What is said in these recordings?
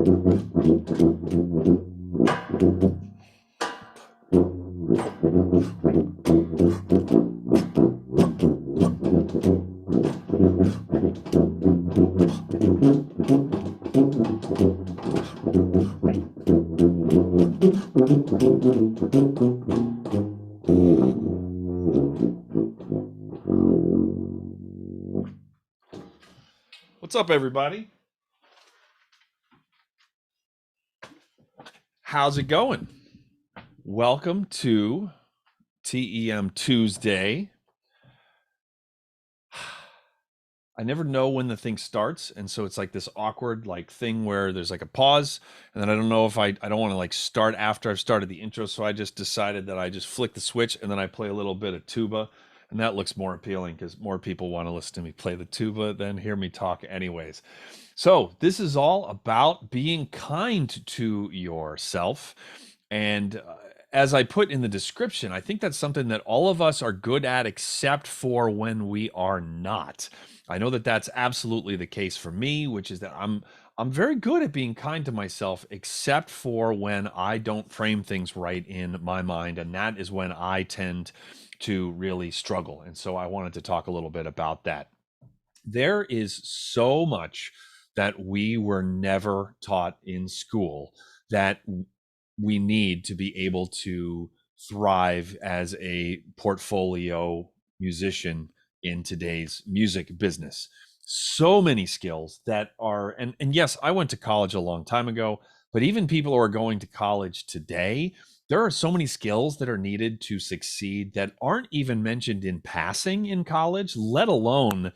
What's up, everybody? How's it going? Welcome to TEM Tuesday. I never know when the thing starts, and so it's like this awkward thing where there's like a pause, and then I don't know if I don't want to start after I've started the intro, so I just decided that I just flick the switch and then I play a little bit of tuba, and that looks more appealing because more people want to listen to me play the tuba than hear me talk anyways. So this is all about being kind to yourself. And as I put in the description, I think that's something that all of us are good at, except for when we are not. I know that that's absolutely the case for me, which is that I'm very good at being kind to myself, except for when I don't frame things right in my mind, and that is when I tend to really struggle. And so I wanted to talk a little bit about that. There is so much that we were never taught in school that we need to be able to thrive as a portfolio musician in today's music business. So many skills that are, and yes, I went to college a long time ago, but even people who are going to college today, there are so many skills that are needed to succeed that aren't even mentioned in passing in college, let alone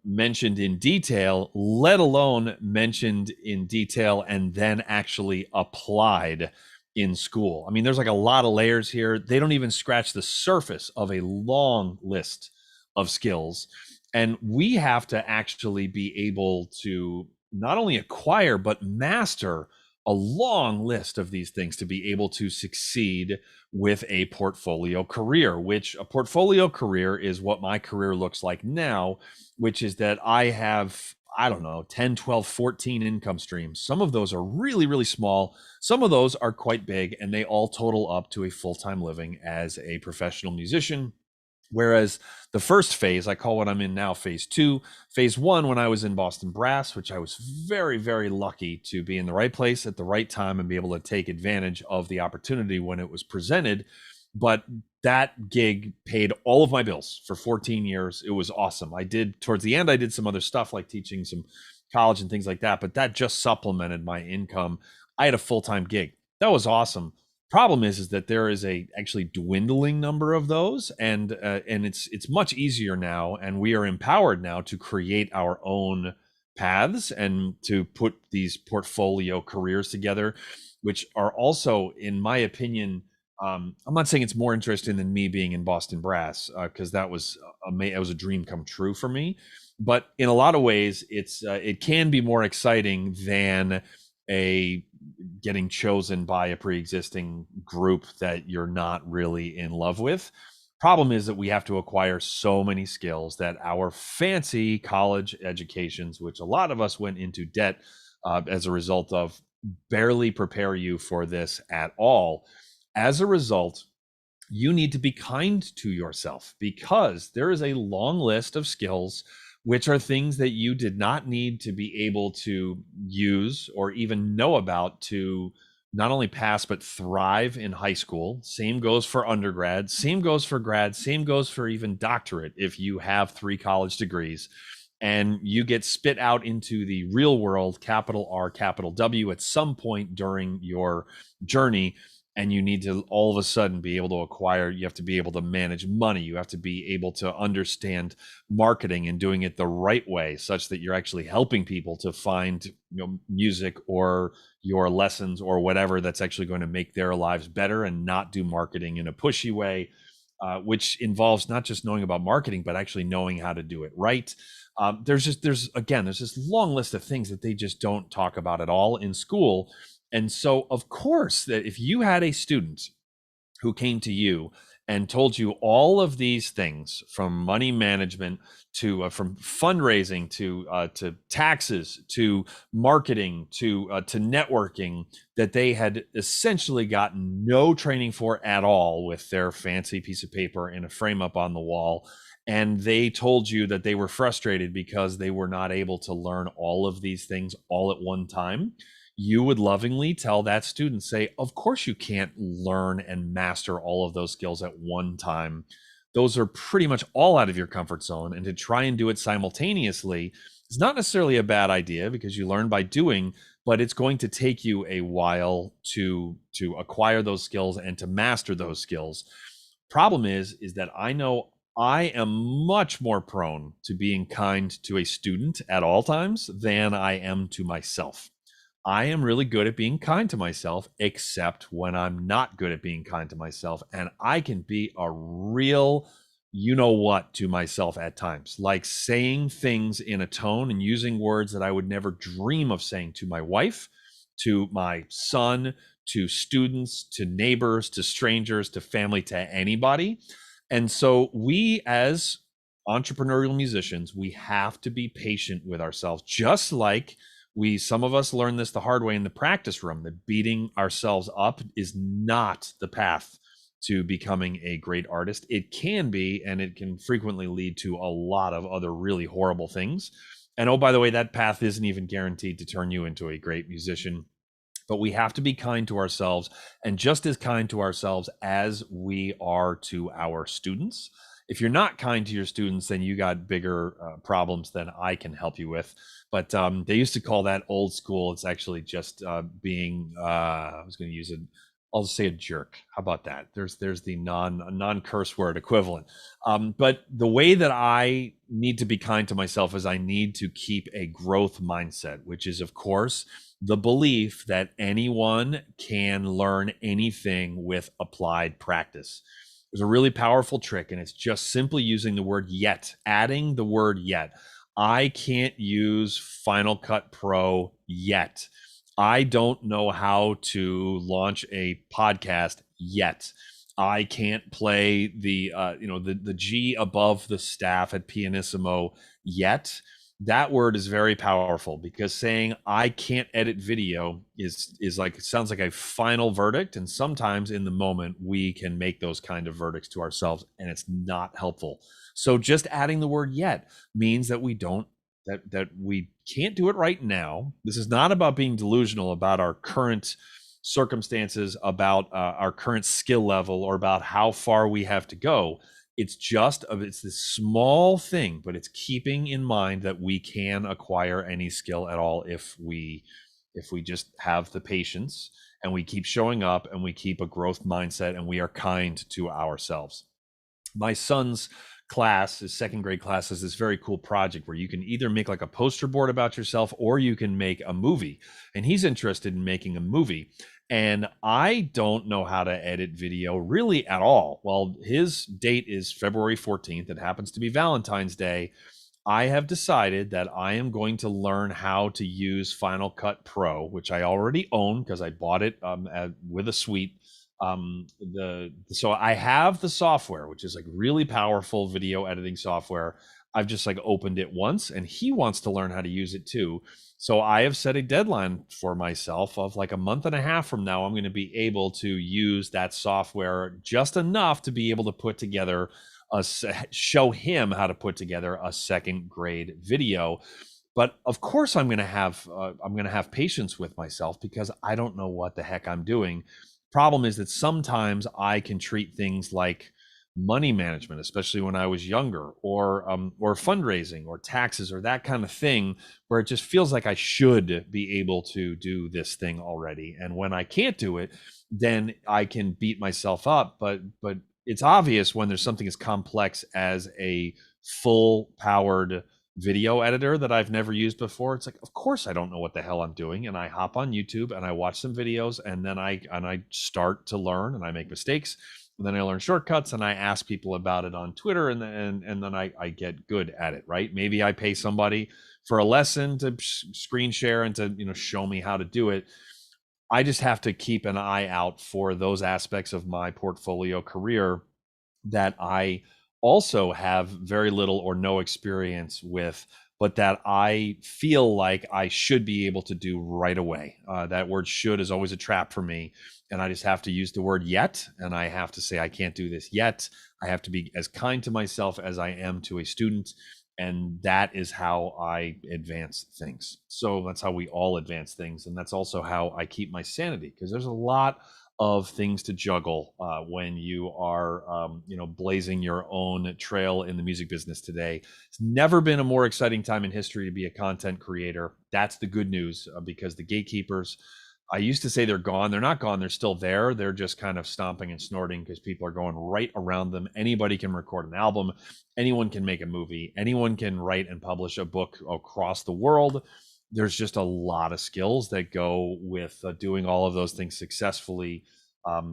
mentioned in detail, let alone mentioned in detail and then actually applied in school. I mean, there's like a lot of layers here. They don't even scratch the surface of a long list of skills. And we have to actually be able to not only acquire, but master a long list of these things to be able to succeed with a portfolio career, which a portfolio career is what my career looks like now, which is that I have, I don't know, 10, 12, 14 income streams. Some of those are really, really small. Some of those are quite big, and they all total up to a full-time living as a professional musician. Whereas the first phase, I call what I'm in now phase two. Phase one, when I was in Boston Brass, which I was very, very lucky to be in the right place at the right time and be able to take advantage of the opportunity when it was presented. But that gig paid all of my bills for 14 years. It was awesome. Towards the end, I did some other stuff like teaching some college and things like that, but that just supplemented my income. I had a full-time gig. That was awesome. Problem is that there is a actually dwindling number of those, and it's much easier now, and we are empowered now to create our own paths and to put these portfolio careers together, which are also, in my opinion, I'm not saying it's more interesting than me being in Boston Brass, because that was a dream come true for me. But in a lot of ways, it can be more exciting than a getting chosen by a pre-existing group that you're not really in love with. Problem is that we have to acquire so many skills that our fancy college educations, which a lot of us went into debt as a result of, barely prepare you for this at all. As a result, you need to be kind to yourself, because there is a long list of skills which are things that you did not need to be able to use or even know about to not only pass but thrive in high school. Same goes for undergrad, same goes for grad, same goes for even doctorate if you have 3 college degrees and you get spit out into the real world, capital R, capital W, at some point during your journey. And you need to all of a sudden be able to acquire, you have to be able to manage money, you have to be able to understand marketing and doing it the right way, such that you're actually helping people to find music or your lessons or whatever that's actually going to make their lives better, and not do marketing in a pushy way, which involves not just knowing about marketing, but actually knowing how to do it right. There's this long list of things that they just don't talk about at all in school. And so, of course, that if you had a student who came to you and told you all of these things, from money management to from fundraising to taxes to marketing to networking, that they had essentially gotten no training for at all with their fancy piece of paper in a frame up on the wall. And they told you that they were frustrated because they were not able to learn all of these things all at one time. You would lovingly tell that student, say, of course you can't learn and master all of those skills at one time. Those are pretty much all out of your comfort zone. And to try and do it simultaneously is not necessarily a bad idea, because you learn by doing, but it's going to take you a while to acquire those skills and to master those skills. Problem is that I know I am much more prone to being kind to a student at all times than I am to myself. I am really good at being kind to myself, except when I'm not good at being kind to myself. And I can be a real, you know what, to myself at times, like saying things in a tone and using words that I would never dream of saying to my wife, to my son, to students, to neighbors, to strangers, to family, to anybody. And so we, as entrepreneurial musicians, we have to be patient with ourselves, just like some of us learn this the hard way in the practice room, that beating ourselves up is not the path to becoming a great artist. It can be, and it can frequently lead to a lot of other really horrible things. And oh, by the way, that path isn't even guaranteed to turn you into a great musician. But we have to be kind to ourselves, and just as kind to ourselves as we are to our students. If you're not kind to your students, then you got bigger problems than I can help you with. But they used to call that old school. It's actually just being. I was going to use it. I'll just say a jerk. How about that? There's the non curse word equivalent. But the way that I need to be kind to myself is I need to keep a growth mindset, which is, of course, the belief that anyone can learn anything with applied practice. There's a really powerful trick, and it's just simply using the word yet, adding the word yet. I can't use Final Cut Pro yet. I don't know how to launch a podcast yet. I can't play the G above the staff at pianissimo yet. That word is very powerful, because saying I can't edit video is like, it sounds like a final verdict, and sometimes in the moment we can make those kind of verdicts to ourselves, and it's not helpful. So just adding the word yet means that we can't do it right now. This is not about being delusional about our current circumstances, about our current skill level, or about how far we have to go. It's this small thing, but it's keeping in mind that we can acquire any skill at all if we just have the patience, and we keep showing up, and we keep a growth mindset, and we are kind to ourselves. My son's class, his second grade class, is this very cool project where you can either make like a poster board about yourself, or you can make a movie. And he's interested in making a movie. And I don't know how to edit video really at all. Well, his date is February 14th. It happens to be Valentine's Day. I have decided that I am going to learn how to use Final Cut Pro, which I already own because I bought it with a suite. So I have the software, which is like really powerful video editing software. I've just like opened it once, and he wants to learn how to use it too. So I have set a deadline for myself of like a month and a half from now. I'm going to be able to use that software just enough to be able to put together show him how to put together a second grade video. But of course, I'm going to have patience with myself, because I don't know what the heck I'm doing. Problem is that sometimes I can treat things like money management, especially when I was younger, or fundraising, or taxes, or that kind of thing, where it just feels like I should be able to do this thing already. And when I can't do it, then I can beat myself up. But it's obvious when there's something as complex as a full powered video editor that I've never used before. It's like, of course I don't know what the hell I'm doing. And I hop on YouTube and I watch some videos, and then I start to learn, and I make mistakes. And then I learn shortcuts, and I ask people about it on Twitter, and then I get good at it, right? Maybe I pay somebody for a lesson to screen share and to show me how to do it. I just have to keep an eye out for those aspects of my portfolio career that I also have very little or no experience with, but that I feel like I should be able to do right away. That word should is always a trap for me. And I just have to use the word yet. And I have to say, I can't do this yet. I have to be as kind to myself as I am to a student. And that is how I advance things. So that's how we all advance things. And that's also how I keep my sanity, because there's a lot of things to juggle when you are, blazing your own trail in the music business today. It's never been a more exciting time in history to be a content creator. That's the good news, because the gatekeepers, I used to say they're gone. They're not gone. They're still there. They're just kind of stomping and snorting because people are going right around them. Anybody can record an album. Anyone can make a movie. Anyone can write and publish a book across the world. There's just a lot of skills that go with doing all of those things successfully,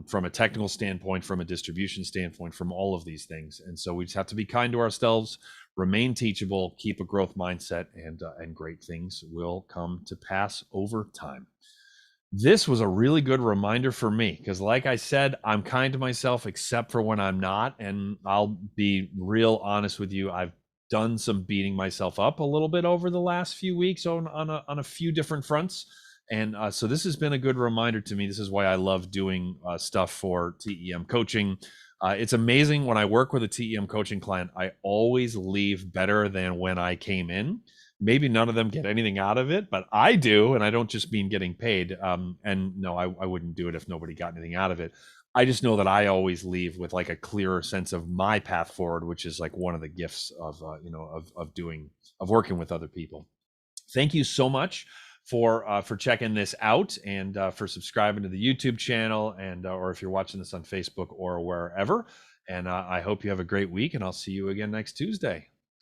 from a technical standpoint, from a distribution standpoint, from all of these things. And so we just have to be kind to ourselves, remain teachable, keep a growth mindset, and great things will come to pass over time. This was a really good reminder for me because, like I said, I'm kind to myself except for when I'm not. And I'll be real honest with you. I've done some beating myself up a little bit over the last few weeks on a few different fronts. And so this has been a good reminder to me. This is why I love doing stuff for TEM coaching. It's amazing when I work with a TEM coaching client, I always leave better than when I came in. Maybe none of them get anything out of it, but I do. And I don't just mean getting paid. And no, I wouldn't do it if nobody got anything out of it. I just know that I always leave with like a clearer sense of my path forward, which is like one of the gifts of, of working with other people. Thank you so much for checking this out, and for subscribing to the YouTube channel, and or if you're watching this on Facebook or wherever. And I hope you have a great week, and I'll see you again next Tuesday.